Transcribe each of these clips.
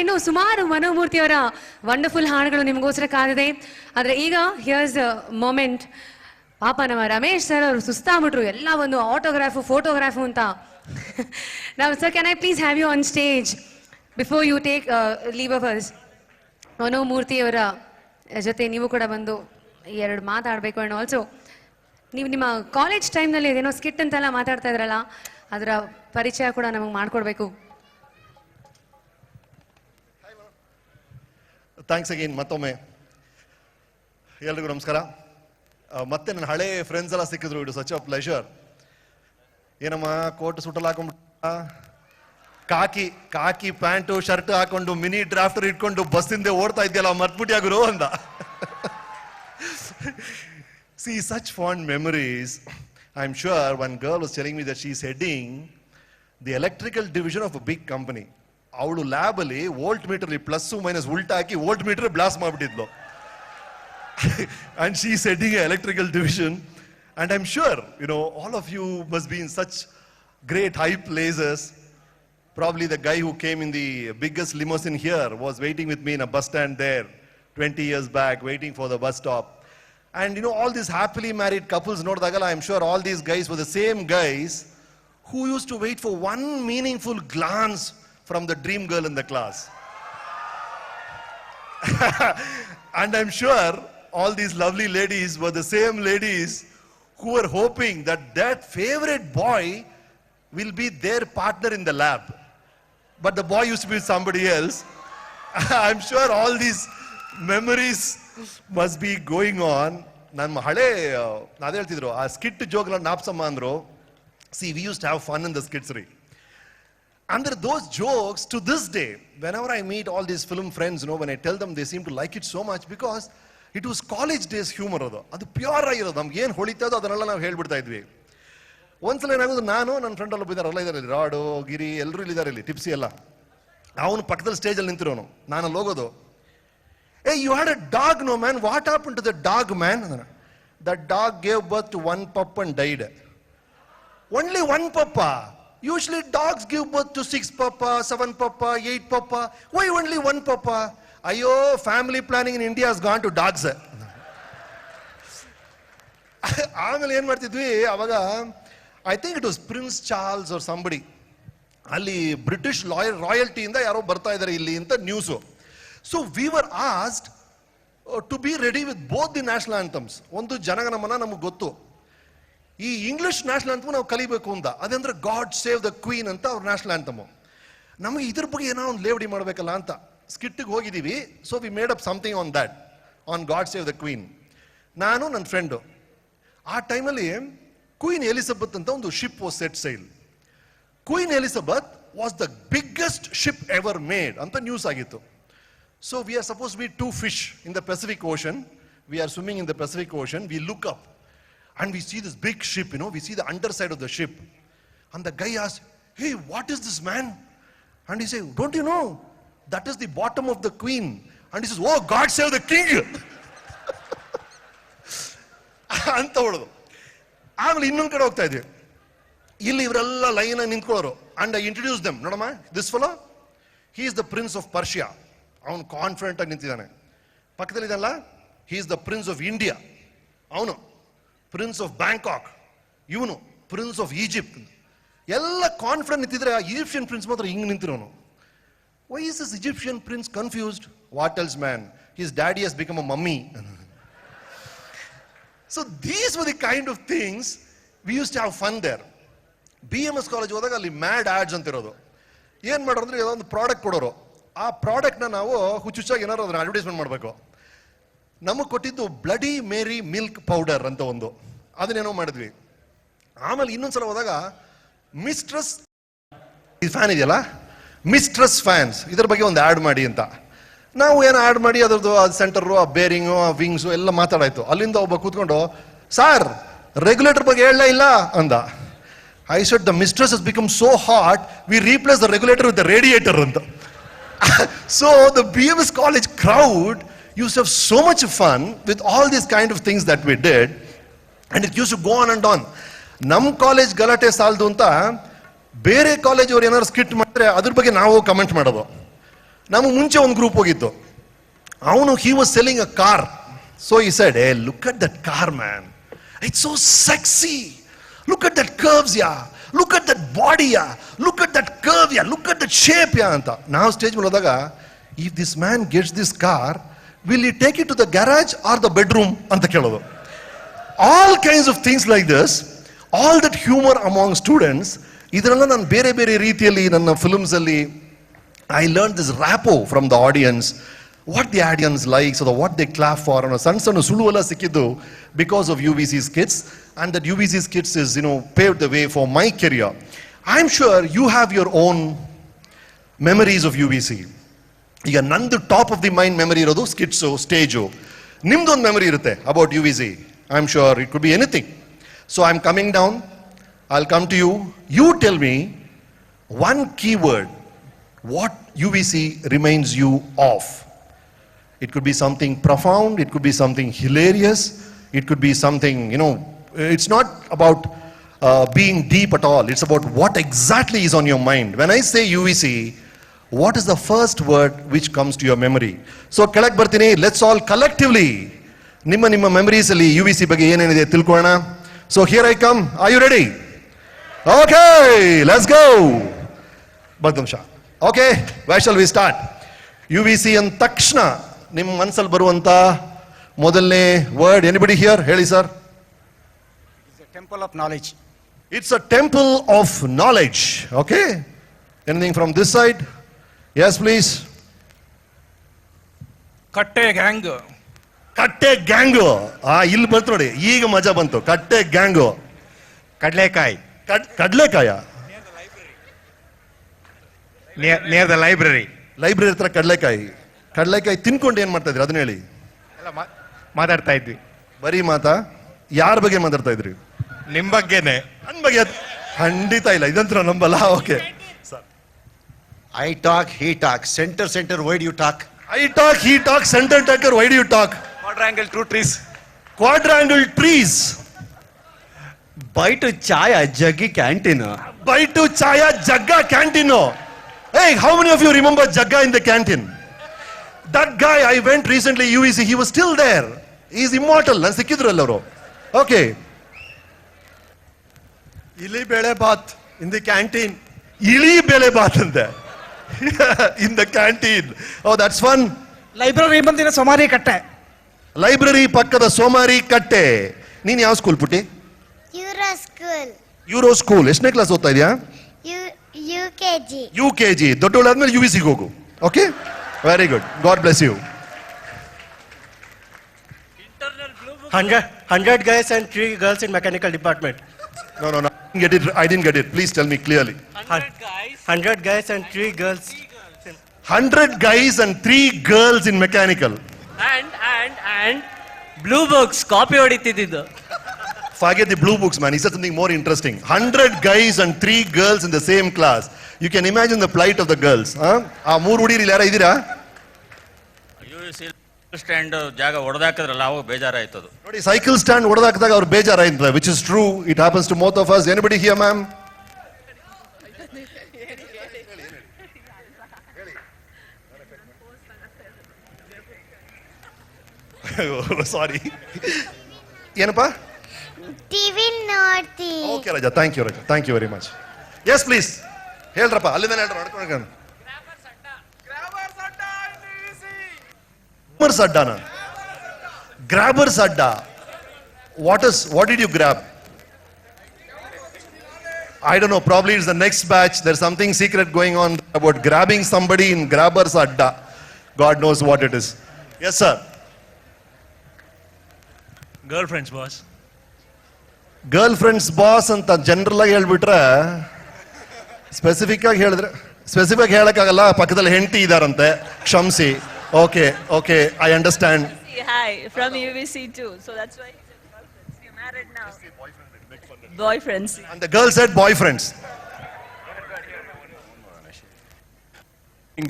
ಇನ್ನು ಸುಮಾರು ಮನೋಮೂರ್ತಿಯವರ ವಂಡರ್ಫುಲ್ ಹಾಡುಗಳು ನಿಮಗೋಸ್ಕರ ಕಾದಿದೆ. ಆದರೆ ಈಗ ಹಿಯರ್ಸ್ ಮೊಮೆಂಟ್. ಪಾಪ ನಮ್ಮ ರಮೇಶ್ ಸರ್ ಅವರು ಸುಸ್ತಾಗ್ಬಿಟ್ರು, ಎಲ್ಲ ಒಂದು ಆಟೋಗ್ರಾಫು ಫೋಟೋಗ್ರಾಫು ಅಂತ. ನಾವು sir, can I please have you on stage before you take leave of us. ಮನೋಮೂರ್ತಿಯವರ ಜೊತೆ ನೀವು ಕೂಡ ಬಂದು ಎರಡು ಮಾತಾಡಬೇಕು. ಆ್ಯಂಡ್ ಆಲ್ಸೋ ನೀವು ನಿಮ್ಮ ಕಾಲೇಜ್ ಟೈಮ್ನಲ್ಲಿ ಏನೋ ಸ್ಕಿಟ್ ಅಂತೆಲ್ಲ ಮಾತಾಡ್ತಾ ಇದ್ರಲ್ಲ, ಅದರ ಪರಿಚಯ ಕೂಡ ನಮಗೆ ಮಾಡಿಕೊಡ್ಬೇಕು. ಥ್ಯಾಂಕ್ಸ್ ಅಗೇನ್ ಮತ್ತೊಮ್ಮೆ ಎಲ್ರಿಗೂ ನಮಸ್ಕಾರ. ಮತ್ತೆ ನನ್ನ ಹಳೆ ಫ್ರೆಂಡ್ಸ್ ಎಲ್ಲ ಸಿಕ್ಕಿದ್ರು. It such a pleasure. ಏನಮ್ಮ ಕೋಟ್ ಸುಟ್ಟಲ್ಲಿ ಹಾಕೊಂಡ್ಬಿಟ್ಟ, ಕಾಕಿ ಪ್ಯಾಂಟು ಶರ್ಟ್ ಹಾಕೊಂಡು ಮಿನಿ ಡ್ರಾಫ್ಟರ್ ಇಟ್ಕೊಂಡು ಬಸ್ಸಿಂದ ಓಡ್ತಾ ಇದೆಯಲ್ಲ, ಮರ್ತ್ಬಿಟ್ಟಿ ಗುರು ಅಂದ. See, such fond memories. I'm sure one girl was telling me that she's heading the electrical division of a big company. ಅವಳು lab ಅಲ್ಲಿ volt meter plus minus ಉಲ್ಟಾ ಹಾಕಿ volt meter blast ಮಾಡ್ಬಿಟ್ಟಿದ್ಲು. And she's heading an electrical division. And I'm sure, all of you must be in such great high places. Probably the guy who came in the biggest limousine here was waiting with me in a bus stand there 20 years back, waiting for the bus stop. And all these happily married couples, I'm sure all these guys were the same guys who used to wait for one meaningful glance from the dream girl in the class. And I'm sure all these lovely ladies were the same ladies who were hoping that that favorite boy will be their partner in the lab. But the boy used to be somebody else. I'm sure all these memories must be going on. ನನ್ನ ಹಳೆ ಅದೇ ಹೇಳ್ತಿದ್ರು, ಆ skit ಜೋಗ್ಲ ನಾಪ್ಸಮ್ಮ ಅಂದ್ರು. See, we used to have fun in the skits ರೀ. Under those jokes, to this day, whenever I meet all these film friends, when I tell them, they seem to like it so much because it was college days humor. ಅದು pure ಆಗಿರೋದು. ನಮ್ಗೆ ಏನು ಹೊಳಿತದೋ ಅದನ್ನೆಲ್ಲ ನಾವು ಹೇಳ್ಬಿಡ್ತಾ ಇದ್ವಿ. ಒಂದ್ಸಲ ಏನಾಗೋದು, ನಾನು ನನ್ನ ಫ್ರೆಂಡ್ ಎಲ್ಲ ಬಿದ್ದಾರಲ್ಲ ಇದಾರೆ, ರಾಡು ಗಿರಿ ಎಲ್ಲರೂ ಇಲ್ಲಿದ್ದಾರೆ, ಇಲ್ಲಿ ಟಿಪ್ಸಿ ಎಲ್ಲ. ಅವನು ಪಕ್ಕದಲ್ಲಿ ಸ್ಟೇಜಲ್ಲಿ ನಿಂತಿರೋನು, ನಾನಲ್ಲಿ ಹೋಗೋದು. Hey, you had a dog, no man? What happened to the dog, man? That dog gave birth to one pup and died. Only one puppa? Usually dogs give birth to 6 puppa, 7 puppa, 8 puppa. Why only one puppa? Ayo, family planning in India has gone to dogs. ಆಮೇಲೆ ಏನು ಮಾಡ್ತಿದ್ವಿ ಅವಾಗ, I think it was prince Charles or somebody, ಅಲ್ಲಿ British ರಾಯಲ್ಟಿಯಿಂದ ಯಾರೋ ಬರ್ತಾ ಇದ್ದಾರೆ ಇಲ್ಲಿ ಅಂತ news. So we were asked to be ready with both the national anthems. ಒಂದು ಜನಗಣಮನ ನಮಗೆ ಗೊತ್ತು, ಈ ಇಂಗ್ಲಿಷ್ ನ್ಯಾಷನಲ್ ಆಂಥಮ್ ನಾವು ಕಲಿಬೇಕು ಅಂತ. ಅದಂದ್ರೆ ಗಾಡ್ ಸೇವ್ ದ ಕ್ವೀನ್ ಅಂತ ಅವ್ರ ನ್ಯಾಷನಲ್ ಆಂಥಮ್. ನಮಗೆ ಇದ್ರ ಬಗ್ಗೆ ಏನೋ ಒಂದು ಲೇವಡಿ ಮಾಡಬೇಕಲ್ಲ ಅಂತ ಸ್ಕಿಟ್ಟಿಗೆ ಹೋಗಿದ್ದೀವಿ. So we made up something on that, on God save the Queen. ನಾನು ನನ್ನ ಫ್ರೆಂಡು ಆ ಟೈಮಲ್ಲಿ ಕ್ವೀನ್ ಎಲಿಜಬೆತ್ ಅಂತ ಒಂದು ship was set sail. Queen Elizabeth was the biggest ship ever made ಅಂತ ನ್ಯೂಸ್ ಆಗಿತ್ತು. So we are supposed to be 2 fish in the Pacific Ocean. We are swimming in the Pacific Ocean. We look up and we see this big ship, we see the underside of the ship. And the guy asks, hey, what is this, man? And he says, don't you know? That is the bottom of the queen. And he says, oh, God save the king. ಅಂತ ಹೊಡೆದು ಆಮೇಲೆ ಇನ್ನೊಂದು ಕಡೆ ಹೋಗ್ತಾ ಇದ್ವಿ. ಇಲ್ಲಿ ಇವರೆಲ್ಲ line ನಿಂತ್ಕೊಳ್ಳೋರು. And I introduce them. ನೋಡಮ್ಮ, this fellow, he is the prince of Persia. ಅವನು ಕಾನ್ಫಿಡೆಂಟ್ ಆಗಿ ನಿಂತಿದ್ದಾನೆ. ಪಕ್ಕದಲ್ಲಿದಲ್ಲ, he is the prince of India, ಅವನು ಪ್ರಿನ್ಸ್ ಆಫ್ ಬ್ಯಾಂಕಾಕ್, ಇವನು ಪ್ರಿನ್ಸ್ ಆಫ್ ಈಜಿಪ್ಟ್. ಎಲ್ಲ ಕಾನ್ಫಿಡೆಂಟ್ ನಿಂತಿದ್ರೆ ಆ ಈಜಿಪ್ಷಿಯನ್ ಪ್ರಿನ್ಸ್ ಮಾತ್ರ ಹಿಂಗೆ ನಿಂತಿರೋನು. Why is this Egyptian prince confused? What else man, his daddy has become a mummy. So these were the kind of things we use to have fun there. BMS college ಹೋದಾಗ ಅಲ್ಲಿ mad ads ಅಂತ ಇರೋದು. ಏನು ಮಾಡೋರು ಅಂದ್ರೆ, ಯಾವುದೋ ಒಂದು product ಕೊಡೋರು. ಆ ಪ್ರಾಡಕ್ಟ್ನ ನಾವು ಹುಚ್ಚುಚ್ಚಾಗಿ ಏನಾದ್ರು ಅದನ್ನ ಅಡ್ವರ್ಟೈಸ್ಮೆಂಟ್ ಮಾಡಬೇಕು. ನಮಗೆ ಕೊಟ್ಟಿದ್ದು ಬ್ಲಡಿ ಮೇರಿ ಮಿಲ್ಕ್ ಪೌಡರ್ ಅಂತ ಒಂದು, ಅದನ್ನೇನೋ ಮಾಡಿದ್ವಿ. ಆಮೇಲೆ ಇನ್ನೊಂದ್ಸಲ ಹೋದಾಗ ಮಿಸ್ಟ್ರೆಸ್ ಫ್ಯಾನ್ ಇದೆಯಲ್ಲ, ಮಿಸ್ಟ್ರೆಸ್ ಫ್ಯಾನ್ಸ್, ಇದ್ರ ಬಗ್ಗೆ ಒಂದು ಆ್ಯಡ್ ಮಾಡಿ ಅಂತ ನಾವು ಏನೋ ಆ್ಯಡ್ ಮಾಡಿ ಅದ್ರದ್ದು ಆ ಸೆಂಟರು, ಆ ಬೇರಿಂಗು, ಆ ವಿಂಗ್ಸು ಎಲ್ಲ ಮಾತಾಡಾಯ್ತು. ಅಲ್ಲಿಂದ ಒಬ್ಬ ಕೂತ್ಕೊಂಡು, ಸಾರ್ ರೆಗ್ಯುಲೇಟರ್ ಬಗ್ಗೆ ಹೇಳಲೇ ಇಲ್ಲ ಅಂದ. I said, the mistress has become so hot, we replace the regulator with the radiator anta. So the BMS college crowd used to have so much fun with all these kind of things that we did, and it used to go on and on. Nam college galate saldu anta ಬೇರೆ college ಅವ್ರು ಏನಾದ್ರು skit ಮಾಡಿದ್ರೆ ಅದ್ರ ಬಗ್ಗೆ ನಾವು comment ಮಾಡೋದು. ನಮಗೆ ಮುಂಚೆ ಒಂದು ಗ್ರೂಪ್ ಹೋಗಿತ್ತು. ಅವನು he was selling a car. So he said, hey, look at that car, man. It's so sexy. Look at that curves, yeah. Look at that body, yeah. Look at that curve, yeah. Look at that shape, yeah. ಅಂತ ನಾವು stage ಮೇಲೆ ಹೋದಾಗ, if this man gets this car, will he take it to the garage or the bedroom ಅಂತ ಕೇಳೋದು. All kinds of things like this, all that humor among students, ಇದರೆಲ್ಲ ನಾನು ಬೇರೆ ಬೇರೆ ರೀತಿಯಲ್ಲಿ ನನ್ನ ಫಿಲ್ಮ್ಸ್ ಅಲ್ಲಿ I learned this rapport from the audience, what the audience likes or what they clap for, ಅನ್ನೋ ಸಣ್ಣ ಸಣ್ಣ ಸುಳು ಎಲ್ಲ ಸಿಕ್ಕಿದ್ದು because of UVC skits, and that UVC skits is, paved the way for my career. I'm sure you have your own memories of UVC. ಈಗ ನಂದು top of the mind memory ಇರೋದು skits, stage. ನಿಮ್ದೊಂದು memory ಇರುತ್ತೆ about UVC. I'm sure it could be anything. So I'm coming down, I'll come to you. You tell me one keyword, what UVC reminds you of. It could be something profound, it could be something hilarious, it could be something, it's not about being deep at all. It's about what exactly is on your mind. When I say UVC, what is the first word which comes to your memory? So ಕೆಳಗೆ ಬರ್ತೀನಿ, let's all collectively ನಿಮ್ಮ memories ಅಲ್ಲಿ UVC ಬಗ್ಗೆ ಏನೇನಿದೆ ತಿಳ್ಕೊಳ್ಳೋಣ. So here I come. Are you ready? Okay, let's go. ಬಂದಮ್ಶ. Okay, where shall we start? UVC ಅಂದ ತಕ್ಷಣ ನಿಮ್ಮ ಮನಸ್ಸಲ್ಲಿ ಬರುವಂತ ಮೊದಲನೇ ವರ್ಡ್, ಎನಿಬಡಿ ಹಿಯರ್ ಹೇಳಿ sir. It's a temple of knowledge. It's a temple of knowledge. Okay, anything from this side? Yes, please. ಕಟ್ಟೆ gang. ಕಟ್ಟೆ gang. ಇಲ್ಲಿ ಬಂತು ನೋಡಿ, ಈಗ ಮಜಾ ಬಂತು. ಕಟ್ಟೆ ಗ್ಯಾಂಗು. ಕಡ್ಲೆಕಾಯಿ. ಕಡ್ಲೆಕಾಯ. Near the library. ಲೈಬ್ರರಿ ಹತ್ರ ಕಡ್ಲೆಕಾಯಿ. ಕಡ್ಲೆಕಾಯಿ ತಿನ್ಕೊಂಡು ಏನ್ ಮಾಡ್ತಾ ಇದ್ರಿ ಅದನ್ನ ಹೇಳಿ. ಎಲ್ಲ ಮಾತಾಡ್ತಾ ಇದ್ವಿ. ಬರೀ ಮಾತಾ? ಯಾರ ಬಗ್ಗೆ ಮಾತಾಡ್ತಾ ಇದ್ರಿ? ನಿಮ್ ಬಗ್ಗೆನೆ. ನನ್ ಬಗ್ಗೆ ಖಂಡಿತ ಇಲ್ಲ, ಇದಂತ್ರ ನಂಬಲ್ಲ. Okay. I talk, he talk. Center, why do you talk? I talk, he talk, center talker, why do you talk? Quadrangle two trees. Quadrangle trees. Buy to chaya, jaggi canteen. Buy to chaya, jagga canteen. Hey, how many of you remember Jagga in the canteen? That guy, I went recently UVC, he was still there. He is immortal. ನಾನು ಸಿಕ್ಕಿದ್ರು ಎಲ್ಲವರು. Okay. Ili bele baat in the canteen. ಇಲಿ ಬೆಲೆ ಬಾತ್ ಅಂತೆ. In the canteen. Oh, that's fun. Library ಬಂದಿನ ಸೋಮಾರಿ ಕಟ್ಟೆ. Library ಪಕ್ಕದ ಸೋಮಾರಿ ಕಟ್ಟೆ. ನೀನ್ ಯಾವ ಸ್ಕೂಲ್ ಪುಟ್ಟಿ? Euro school. Euro school. ಎಷ್ಟನೇ ಕ್ಲಾಸ್ ಓದ್ತಾ ಇದೆಯಾ? UKG. UKG. ದೊಡ್ಡವಳಾದ್ಮೇಲೆ UVCಗೆ ಹೋಗು. Okay, very good. God bless you. 100 guys and 3 girls in mechanical department. No. I didn't get it. Please tell me clearly. 100 guys and 3 girls. 100 guys and 3 girls in mechanical. And blue books copy ಹೊಡಿತಿದ್ದು. Forget the blue books, man. He said something more interesting. 100 guys and 3 girls in the same class. You can imagine the plight of the girls. ಆ ಮೂರು ಹುಡುಗರು ಇಲ್ಲಿ ಯಾರ ಇದ್ದೀರಾ? Stand ಜಾಗ ಹೊಡೆದಾಕಿದ್ರಲ್ಲ, ಅವಾಗ ಬೇಜಾರಾಯ್ತದು ನೋಡಿ. Cycle stand ಹೊಡೆದಾಕಿದಾಗ ಅವ್ರು ಬೇಜಾರಾಯ್ತದೆ, which is true. It happens to both of us. Anybody here, ma'am? Sorry. ಏನಪ್ಪ? TV ನೋಡ್ತಿ. Okay, Raja. Thank you, Raja. Thank you very much. Yes, please. ಹೇಳ್ರಪ್ಪ, ಅಲ್ಲಿಂದ ಹೇಳ್ರ, ನಡ್ಕೊಂಡು. Grabber's Adda. Grabber's Adda. What did you grab? I don't know. Probably it's the next batch. There's something secret going on about grabbing somebody in Grabber's Adda. God knows what it is. Yes, sir. Girlfriends boss. Girlfriend's boss ಅಂತ general ಆಗಿ ಹೇಳ್ಬಿಟ್ರೆ, specific ಆಗಿ ಹೇಳಿದ್ರೆ specific ಹೇಳಕ್ಕಾಗಲ್ಲ. ಪಕ್ಕದಲ್ಲಿ ಹೆಂಡತಿ ಇದಾರಂತೆ, ಕ್ಷಮಿಸಿ. Okay, I understand. Hi, from UVC too. So that's why he said girlfriends. You're married now. Boyfriends. And the girl said boyfriends.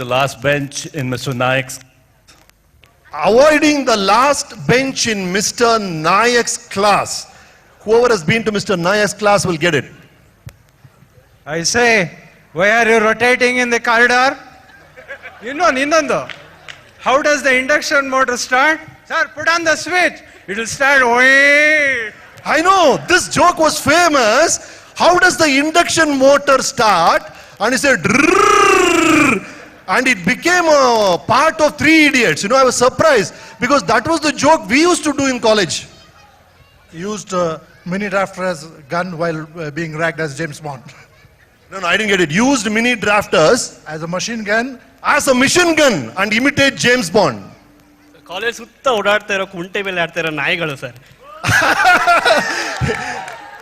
The last bench in Mr. Nayak's. Avoiding the last bench in Mr. Nayak's class. Whoever has been to Mr. Nayak's class will get it. I say, why are you rotating in the corridor? ಇನ್ನೊಂದು how does the induction motor start sir put on the switch it will start I know, this joke was famous. How does the induction motor start? And he said, "Drrrr," and it became a part of Three Idiots. You know, I was surprised because that was the joke we used to do in college. Used mini drafter as gun while being ragged as James Bond. No, I didn't get it. Used mini drafters As a machine gun, as a machine gun and imitate James Bond. College ಸುತ್ತ ಓಡಾಡ್ತಾ ಇರೋ ಕುಂಟೆ ಮೇಲೆ ಆಡ್ತಾ ಇರೋ ನಾಯಿಗಳು sir.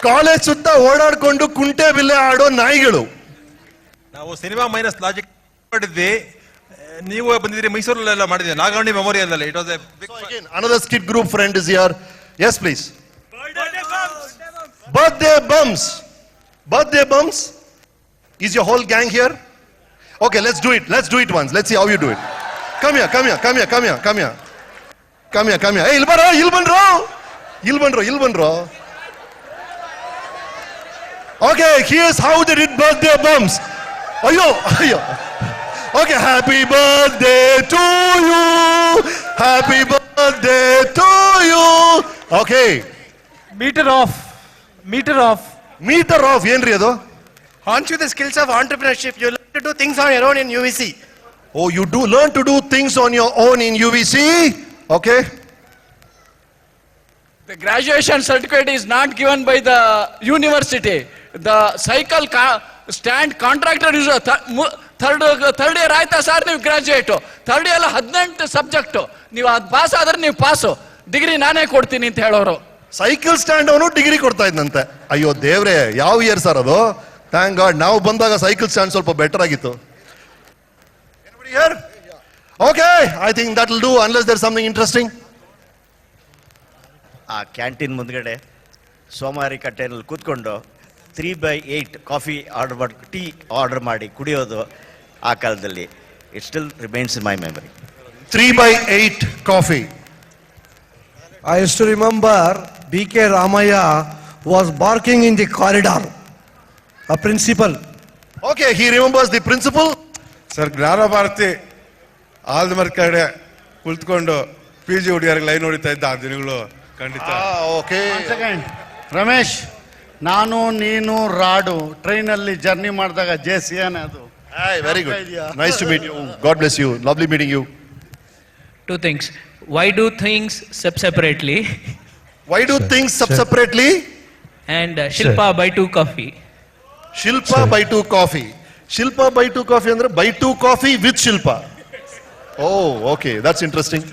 College ಸುತ್ತ ಓಡಾಡ್ಕೊಂಡು ಕುಂಟೆ ಬಿಲ್ಲೆ ಆಡೋ ನಾಯಿಗಳು. ನಾವು ಸಿನಿಮಾ ಮೈನಸ್ ಲಾಜಿಕ್ ಮಾಡಿದ್ವಿ, ನೀವು ಬಂದಿದ್ರಿ ಮೈಸೂರಲ್ಲೆಲ್ಲ ಮಾಡಿದ್ವಿ, ನಾಗವಣಿ ಮೆಮೋರಿಯಲ್ ಅಲ್ಲಿ. It was a big Again, another skit group friend is here. Yes, please. Birthday bums. Birthday bums. Is your whole gang here? Okay, let's do it. Let's do it once. Let's see how you do it. Come here, come here, come here, come here, come here. Come here, come here. Hey, il banro. Okay, here's how they did birthday bums. Ayo. Okay, happy birthday to you. Happy birthday to you. Okay. Meter off Meter off, ಏನ್ರಿ ಅದು? Aren't you the skills of entrepreneurship? You learn to do things on your own in UVC. Oh, you do learn to do things on your own in UVC? Okay. The graduation certificate is not given by the university. The cycle stand contractor is third year ಆಯ್ತಾ sir ನೀವು graduate, third year 18 subject, ನೀವು ಅದು pass ಆದ್ರೆ ನೀವು pass, degree ನಾನೇ ಕೊಡ್ತೀನಿ ಅಂತ ಹೇಳೋರು. ಸೈಕಲ್ ಸ್ಟ್ಯಾಂಡ್ ಅವನು ಡಿಗ್ರಿ ಕೊಡ್ತಾ ಇದ್ದಂತೆ. ಅಯ್ಯೋ ದೇವ್ರೆ, ಯಾವ ಇಯರ್ ಸರ್ ಅದು? ಥ್ಯಾಂಕ್ ಗಾಡ್, ನಾವು ಬಂದಾಗ ಸೈಕಲ್ ಸ್ಟ್ಯಾಂಡ್ ಸ್ವಲ್ಪ ಬೆಟರ್ ಆಗಿತ್ತು. Okay, I think that will do unless there something interesting. ಆ ಕ್ಯಾಂಟೀನ್ ಮುಂದ್ಗಡೆ ಸೋಮಾರಿ ಕಟ್ಟೆನಲ್ಲಿ ಕೂತ್ಕೊಂಡು 3/8 ಕಾಫಿ ಆರ್ಡರ್ ಮಾಡಿ, ಟೀ ಆರ್ಡರ್ ಮಾಡಿ ಕುಡಿಯೋದು ಆ ಕಾಲದಲ್ಲಿ. It still remains in my memory. 3/8 coffee. I used to remember B.K. Ramaya was barking in the corridor. A principal. Okay, he remembers the principal. Sir ಜ್ಞಾನ ಭಾರತಿ ಆಲ್ದಮರ್ ಕಡೆ ಕುಳಿತುಕೊಂಡು PG ಹುಡುಗಿಯರಿಗೆ line ಹೊಡಿತಾ ಇದ್ದ ಆ ದಿನಗಳು ಖಂಡಿತ. ಓಕೆ. ರಮೇಶ್, ನಾನು ನೀನು ರಾಡು ಟ್ರೈನಲ್ಲಿ ಜರ್ನಿ ಮಾಡಿದಾಗ JCN ಅದು. Very good, nice to meet you. God bless you. Lovely meeting you. Two things. Why do things separately? Why do things separately? And Shilpa buy 2 coffee. Shilpa buy 2 coffee. Shilpa buy 2 coffee ಅಂದ್ರೆ buy 2 coffee with Shilpa. Oh, okay, that's interesting.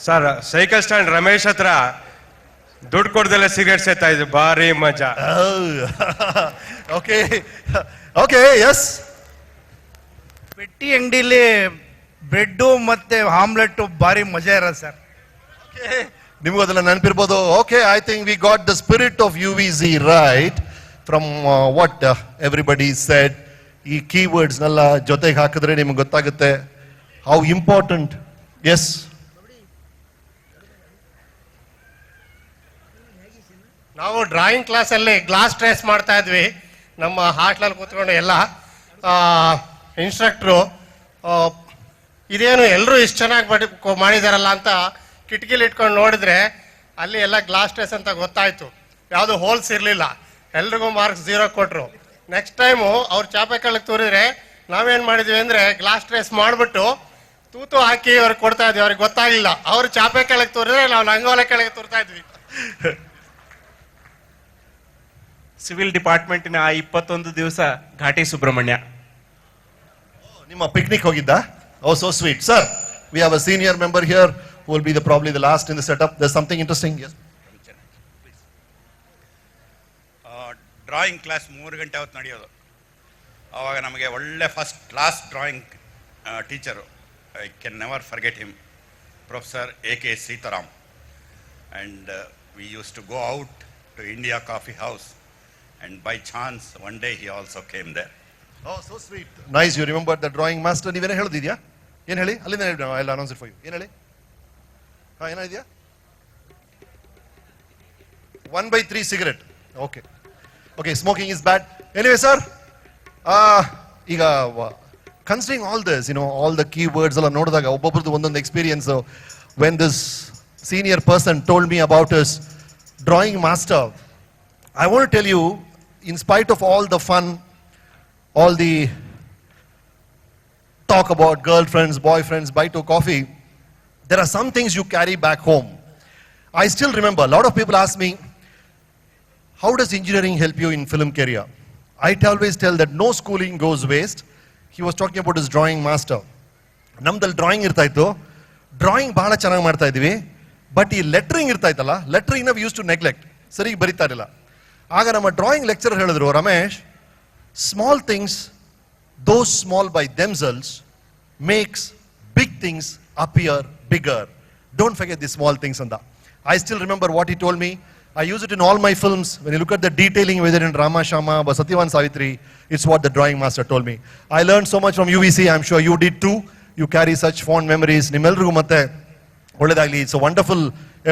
Sir cycle stand Ramesh ಹತ್ರ ದುಡ್ಡು ಕೊಡ್ದೆಲ್ಲ cigarette ಸೇತಾ ಇದ್ರು, ಭಾರಿ ಮಜಾ. Okay, okay, yes. ಪೆಟ್ಟಿ ಅಂಗಡಿಲಿ bread ಮತ್ತೆ omelette ಭಾರಿ ಮಜಾ ಇರೋದು ಸರ್. ನಿಮಗೂ ಅದೆಲ್ಲ ನೆನಪಿರ್ಬೋದು. Okay, I think we got the spirit of UVC right from what everybody said. ಈ ಕೀವರ್ಡ್ಸ್ನೆಲ್ಲ ಜೊತೆಗೆ ಹಾಕಿದ್ರೆ ನಿಮ್ಗೆ ಗೊತ್ತಾಗುತ್ತೆ ಹೌ ಇಂಪಾರ್ಟೆಂಟ್. ಎಸ್, ನಾವು ಡ್ರಾಯಿಂಗ್ ಕ್ಲಾಸಲ್ಲಿ ಗ್ಲಾಸ್ ಟ್ರೇಸ್ ಮಾಡ್ತಾ ಇದ್ವಿ ನಮ್ಮ ಹಾಸ್ಟೆಲಲ್ಲಿ ಕೂತ್ಕೊಂಡು. ಎಲ್ಲ ಇನ್ಸ್ಟ್ರಕ್ಟ್ರು ಇದೇನು ಎಲ್ಲರೂ ಇಷ್ಟು ಚೆನ್ನಾಗಿ ಮಾಡಿದಾರಲ್ಲ ಅಂತ ಕಿಟಕಿಲಿ ಇಟ್ಕೊಂಡು ನೋಡಿದ್ರೆ ಅಲ್ಲಿ ಎಲ್ಲ ಗ್ಲಾಸ್ ಟ್ರೇಸ್ ಅಂತ ಗೊತ್ತಾಯ್ತು. ಯಾವುದು ಹೋಲ್ಸ್ ಇರಲಿಲ್ಲ, ಎಲ್ರಿಗೂ ಮಾರ್ಕ್ಸ್ 0 ಕೊಟ್ಟರು. ನೆಕ್ಸ್ಟ್ ಟೈಮು ಅವ್ರು ಚಾಪೆ ಕೆಳಗೆ ತೂರಿದ್ರೆ ನಾವೇನು ಮಾಡಿದ್ವಿ ಅಂದರೆ ಗ್ಲಾಸ್ ಟ್ರೇಸ್ ಮಾಡಿಬಿಟ್ಟು ತೂತು ಹಾಕಿ ಅವ್ರಿಗೆ ಕೊಡ್ತಾ ಇದ್ವಿ. ಅವ್ರಿಗೆ ಗೊತ್ತಾಗಲಿಲ್ಲ, ಅವ್ರು ಚಾಪೆ ಕೆಳಗೆ ತೂರಿದ್ರೆ ನಾವು ಲಂಗೋಲೆ ಕೆಳಗೆ ತೂರ್ತಾ ಇದ್ವಿ. ಸಿವಿಲ್ ಡಿಪಾರ್ಟ್ಮೆಂಟಿನ 21 ದಿವಸ ಘಾಟಿ ಸುಬ್ರಹ್ಮಣ್ಯ. ನಿಮ್ಮ ಪಿಕ್ನಿಕ್ ಹೋಗಿದ್ದ? Oh, so sweet. Sir, we have a senior member here who will be probably the last in the setup. There's something interesting. Yes. Drawing class 3 ಗಂಟೆ ಹೊತ್ತು ನಡೆಯೋದು. ಆವಾಗ ನಮಗೆ ಒಳ್ಳೆ first class drawing teacher, I can never forget him, professor AK Sitaram. And we used to go out to India Coffee House, and by chance one day he also came there. Oh, so sweet. Nice, you remember the drawing master. ನೀವೇನೇ ಹೇಳೋದಿದ್ಯಾ? ಏನು ಹೇಳಿ? ಅಲ್ಲಿಂದ ಹೇಳಿ, I'll announce it for you. ಏನು ಹೇಳಿ? ಏನಿದೆಯಾ? 1/3 cigarette. Okay. Okay, smoking is bad. Anyway, sir, ಈಗ considering all this, all the keywords, all ನೋಡಿದಾಗ ಒಬ್ಬೊಬ್ರದ್ದು ಒಂದೊಂದು experience. When this senior person told me about his drawing master, I want to tell you, in spite of all the fun, all the talk about girlfriends, boyfriends, bite to coffee, there are some things you carry back home. I still remember, a lot of people ask me, how does engineering help you in film career? I always tell that no schooling goes waste. He was talking about his drawing master. ನಮ್ದಲ್ಲಿ drawing ಇರ್ತಾ ಇತ್ತು, drawing ಬಹಳ ಚೆನ್ನಾಗಿ ಮಾಡ್ತಾ ಇದ್ವಿ, but ಈ lettering ಇರ್ತಾ ಇತ್ತಲ್ಲ, ಲೆಟ್ರಿಂಗ್ ನಾವು ಯೂಸ್ ಟು ನೆಗ್ಲೆಕ್ಟ್, ಸರಿ ಬರೀತಾ ಇರಲಿಲ್ಲ. ಆಗ ನಮ್ಮ ಡ್ರಾಯಿಂಗ್ ಲೆಕ್ಚರರ್ ಹೇಳಿದ್ರು, Ramesh, small things, those small by themselves makes big things appear bigger. Don't forget the small things and that. I still remember what he told me. I use it in all my films. When you look at the detailing, whether in Rama Shama or Satyavan Savitri, it's what the drawing master told me. I learned so much from UVC. I'm sure you did too. You carry such fond memories. Nimelrigu matte ಒಳ್ಳೆದಾಗಲಿ. It's a wonderful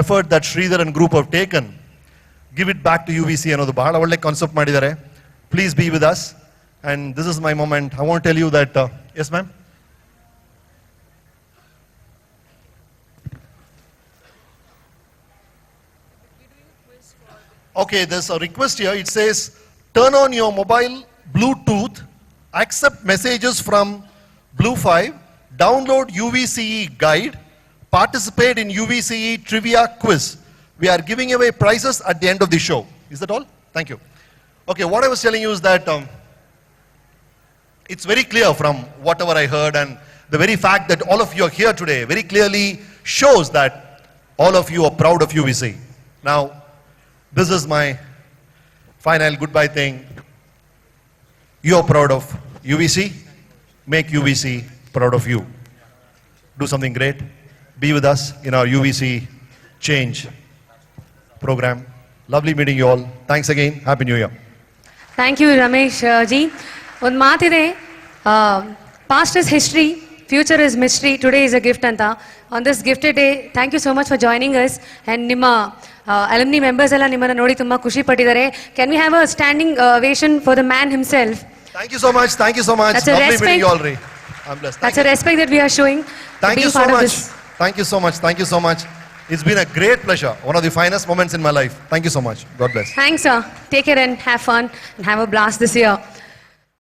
effort that Sridhar and group have taken. Give it back to UVC ಅನ್ನೋದು ಬಹಳ ಒಳ್ಳೆ concept ಮಾಡಿದ್ದಾರೆ. Please be with us. And this is my moment. I want to tell you that, yes ma'am? Okay, there's a request here. It says, turn on your mobile Bluetooth, accept messages from Blue 5, download UVCE guide, participate in UVCE trivia quiz. We are giving away prizes at the end of the show. Is that all? Thank you. Okay, what I was telling you is that it's very clear from whatever I heard, and the very fact that all of you are here today very clearly shows that all of you are proud of UVC. Now, this is my final goodbye thing. You are proud of UVC. Make UVC proud of you. Do something great. Be with us in our UVC Change program. Lovely meeting you all. Thanks again. Happy New Year. Thank you Ramesh ji. ಒಂದು ಮಾತಿದೆ, past is history, future is mystery, today is a gift ಅಂತ. On this gifted day, thank you so much for joining us. And ನಿಮ್ಮ alumni members ಎಲ್ಲ ನಿಮ್ಮನ್ನು ನೋಡಿ ತುಂಬ ಖುಷಿ ಪಟ್ಟಿದ್ದಾರೆ. Can we have a standing ovation for the man himself? Thank you so much. Thank you so much. That's a Lovely respect. meeting you all, Ray. I'm blessed. That's a respect that we are showing. Thank you so much. Thank you so much. Thank you so much. It's been a great pleasure. One of the finest moments in my life. Thank you so much. God bless. Thanks, sir. Take care and have fun and have a blast this year.